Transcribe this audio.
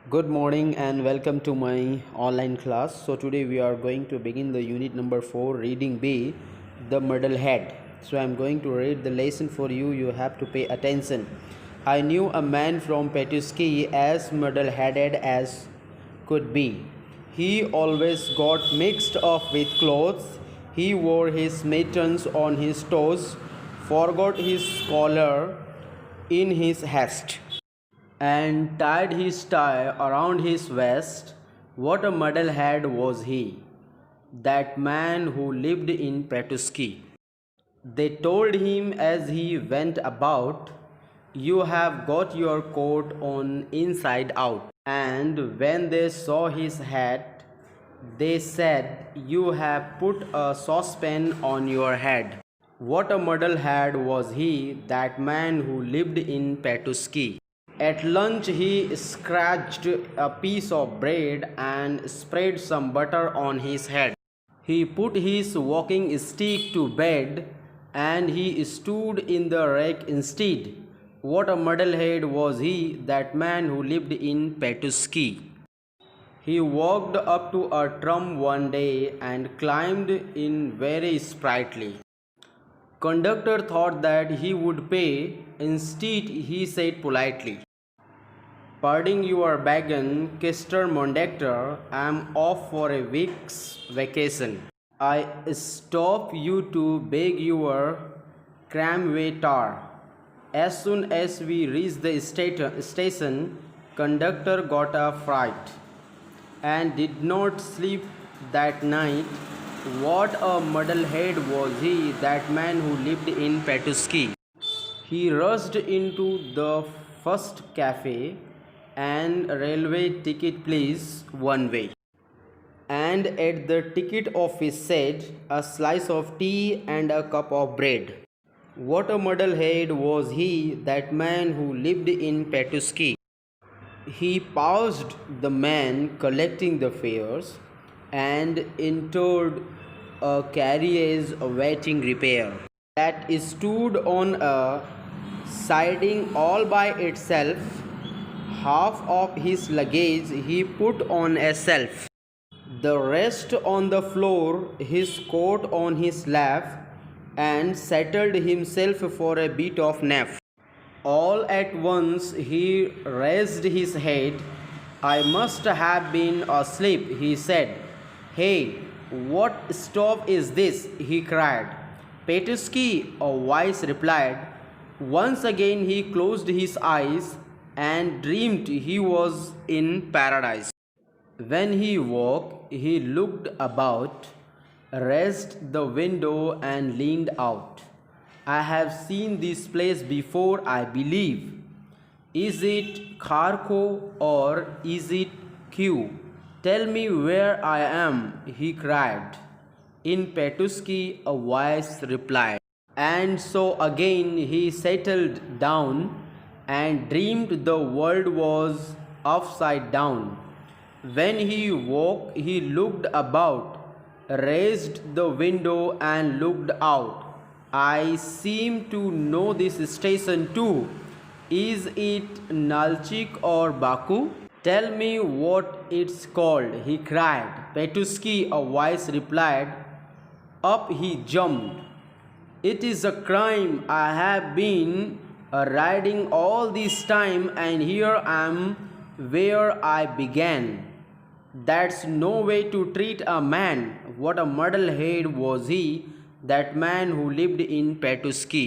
Good morning and welcome to my online class. So today we are going to begin the unit number 4, reading B, the muddle head. So I'm going to read the lesson for you. You have to pay attention. I knew a man from Petuski as muddle headed as could be. He always got mixed up with clothes. He wore his mittens on his toes, forgot his collar in his haste, and tied his tie around his waist. What a muddlehead was he, that man who lived in Petuski. They told him as he went about, "You have got your coat on inside out." And when they saw his hat, they said, "You have put a saucepan on your head." What a muddlehead was he, that man who lived in Petuski. At lunch, he scratched a piece of bread and spread some butter on his head. He put his walking stick to bed, and he stood in the rack instead. What a muddlehead was he, that man who lived in Petuski. He walked up to a tree one day and climbed in very sprightly. Conductor thought that he would pay. Instead, he said politely, "Pardon your wagon, Mr. Conductor. I'm off for a week's vacation. I stop you to beg your tramway tar." As soon as we reached the station, conductor got a fright and did not sleep that night. What a muddlehead was he, that man who lived in Petuski. He rushed into the first cafe and "Railway ticket please, one way." And at the ticket office said, "A slice of tea and a cup of bread." What a muddlehead was he, that man who lived in Petuski. He paused the man collecting the fares and entered a carriage awaiting repair that stood on a siding all by itself. Half of his luggage he put on a shelf, the rest on the floor, his coat on his lap, and settled himself for a bit of nap. All at once he raised his head. "I must have been asleep," he said. "Hey, what stuff is this?" he cried. "Petuski," a voice replied. Once again he closed his eyes and dreamed he was in paradise. When he woke, he looked about, raised the window, and leaned out. "I have seen this place before, I believe. Is it Kharkov or is it Q? Tell me where I am," he cried. "In Petuski," a voice replied. And so again he settled down and dreamed the world was upside down. When he woke, he looked about, raised the window, and looked out. "I seem to know this station too. Is it Nalchik or Baku? Tell me what it's called," he cried. "Petuski," a voice replied. Up he jumped. "It is a crime. I have been riding all this time, and here I am where I began. That's no way to treat a man." What a muddlehead was he, that man who lived in Petuski.